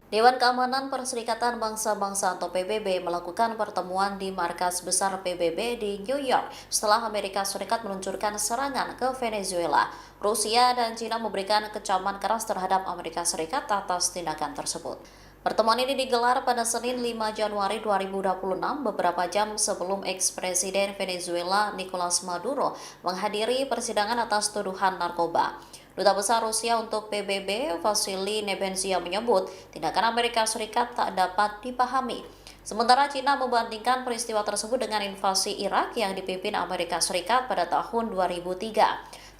Dewan Keamanan Perserikatan Bangsa-Bangsa atau PBB melakukan pertemuan di markas besar PBB di New York setelah Amerika Serikat meluncurkan serangan ke Venezuela. Rusia dan Cina memberikan kecaman keras terhadap Amerika Serikat atas tindakan tersebut. Pertemuan ini digelar pada Senin 5 Januari 2026, beberapa jam sebelum eks-presiden Venezuela Nicolas Maduro menghadiri persidangan atas tuduhan narkoba. Duta Besar Rusia untuk PBB, Vasily Nebenzia menyebut tindakan Amerika Serikat tak dapat dipahami. Sementara Cina membandingkan peristiwa tersebut dengan invasi Irak yang dipimpin Amerika Serikat pada tahun 2003.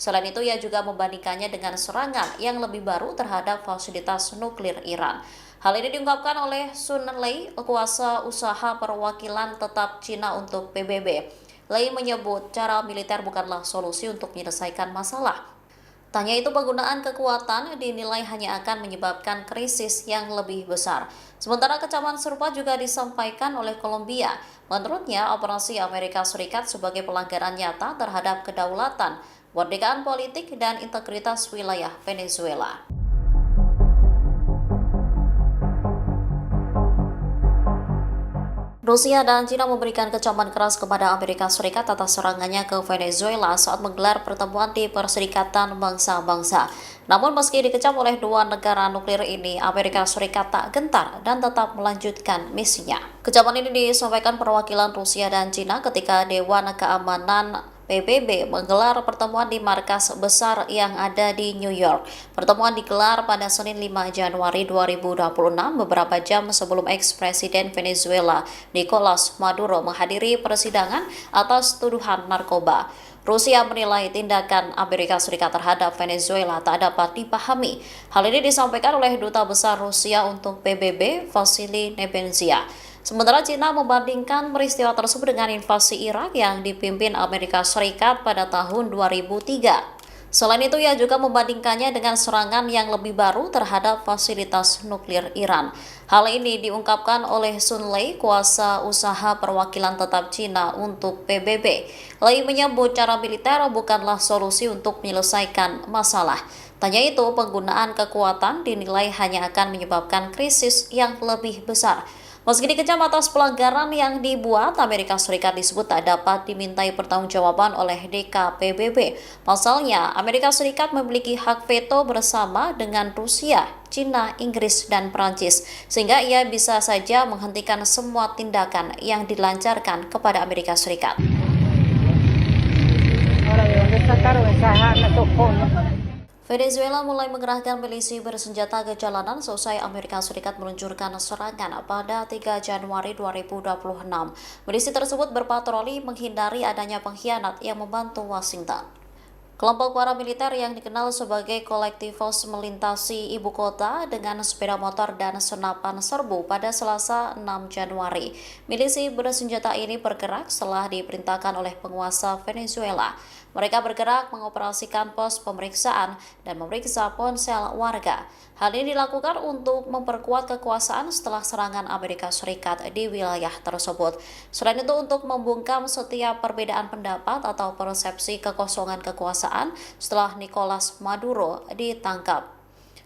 Selain itu, ia juga membandingkannya dengan serangan yang lebih baru terhadap fasilitas nuklir Iran. Hal ini diungkapkan oleh Sun Lei, kuasa usaha perwakilan tetap Cina untuk PBB. Lei menyebut cara militer bukanlah solusi untuk menyelesaikan masalah. Tanya itu penggunaan kekuatan dinilai hanya akan menyebabkan krisis yang lebih besar. Sementara kecaman serupa juga disampaikan oleh Kolombia. Menurutnya, operasi Amerika Serikat sebagai pelanggaran nyata terhadap kedaulatan, kemerdekaan politik, dan integritas wilayah Venezuela. Rusia dan China memberikan kecaman keras kepada Amerika Serikat atas serangannya ke Venezuela saat menggelar pertemuan di Perserikatan Bangsa-Bangsa. Namun meski dikecam oleh dua negara nuklir ini, Amerika Serikat tak gentar dan tetap melanjutkan misinya. Kecaman ini disampaikan perwakilan Rusia dan China ketika Dewan Keamanan PBB menggelar pertemuan di markas besar yang ada di New York. Pertemuan digelar pada Senin 5 Januari 2026, beberapa jam sebelum eks-presiden Venezuela Nicolas Maduro menghadiri persidangan atas tuduhan narkoba. Rusia menilai tindakan Amerika Serikat terhadap Venezuela tak dapat dipahami. Hal ini disampaikan oleh Duta Besar Rusia untuk PBB, Vasily Nebenzia. Sementara China membandingkan peristiwa tersebut dengan invasi Irak yang dipimpin Amerika Serikat pada tahun 2003. Selain itu, ia juga membandingkannya dengan serangan yang lebih baru terhadap fasilitas nuklir Iran. Hal ini diungkapkan oleh Sun Lei, kuasa usaha perwakilan tetap Cina untuk PBB. Lei menyebut cara militer bukanlah solusi untuk menyelesaikan masalah. Tanya itu, penggunaan kekuatan dinilai hanya akan menyebabkan krisis yang lebih besar. Meski dikecam atas pelanggaran yang dibuat, Amerika Serikat disebut tak dapat dimintai pertanggungjawaban oleh DKPBB. Pasalnya, Amerika Serikat memiliki hak veto bersama dengan Rusia, Cina, Inggris, dan Prancis, sehingga ia bisa saja menghentikan semua tindakan yang dilancarkan kepada Amerika Serikat. Venezuela mulai mengerahkan milisi bersenjata ke jalanan selesai Amerika Serikat meluncurkan serangan pada 3 Januari 2026. Milisi tersebut berpatroli menghindari adanya pengkhianat yang membantu Washington. Kelompok paramiliter yang dikenal sebagai Kolektivos melintasi ibu kota dengan sepeda motor dan senapan serbu pada Selasa 6 Januari. Milisi bersenjata ini bergerak setelah diperintahkan oleh penguasa Venezuela. Mereka bergerak mengoperasikan pos pemeriksaan dan memeriksa ponsel warga. Hal ini dilakukan untuk memperkuat kekuasaan setelah serangan Amerika Serikat di wilayah tersebut. Selain itu, untuk membungkam setiap perbedaan pendapat atau persepsi kekosongan kekuasaan setelah Nicolas Maduro ditangkap.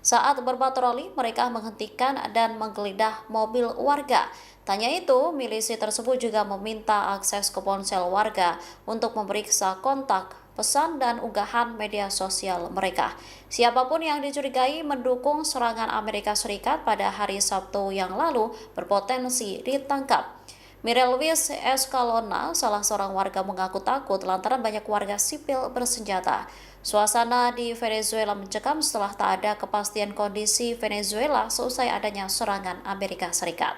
Saat berpatroli, mereka menghentikan dan menggeledah mobil warga. Tanya itu, milisi tersebut juga meminta akses ke ponsel warga untuk memeriksa kontak, pesan, dan unggahan media sosial mereka. Siapapun yang dicurigai mendukung serangan Amerika Serikat pada hari Sabtu yang lalu berpotensi ditangkap. Mirel Luis Escalona, salah seorang warga, mengaku takut lantaran banyak warga sipil bersenjata. Suasana di Venezuela mencekam setelah tak ada kepastian kondisi Venezuela seusai adanya serangan Amerika Serikat.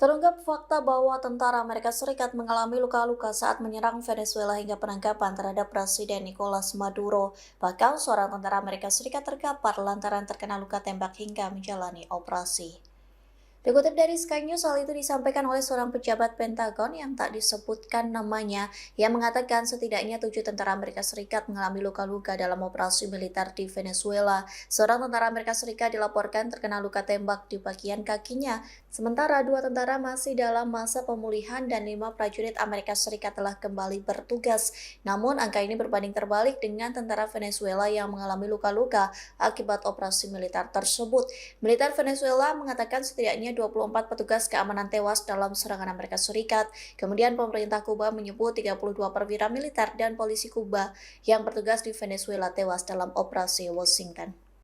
Terungkap fakta bahwa tentara Amerika Serikat mengalami luka-luka saat menyerang Venezuela hingga penangkapan terhadap Presiden Nicolas Maduro. Bahkan seorang tentara Amerika Serikat terkapar lantaran terkena luka tembak hingga menjalani operasi. Dikutip dari Sky News, hal itu disampaikan oleh seorang pejabat Pentagon yang tak disebutkan namanya, yang mengatakan setidaknya 7 tentara Amerika Serikat mengalami luka-luka dalam operasi militer di Venezuela. Seorang tentara Amerika Serikat dilaporkan terkena luka tembak di bagian kakinya, sementara 2 tentara masih dalam masa pemulihan dan 5 prajurit Amerika Serikat telah kembali bertugas. Namun, angka ini berbanding terbalik dengan tentara Venezuela yang mengalami luka-luka akibat operasi militer tersebut. Militer Venezuela mengatakan setidaknya 24 petugas keamanan tewas dalam serangan Amerika Serikat. Kemudian pemerintah Kuba menyebut 32 perwira militer dan polisi Kuba yang bertugas di Venezuela tewas dalam operasi Washington.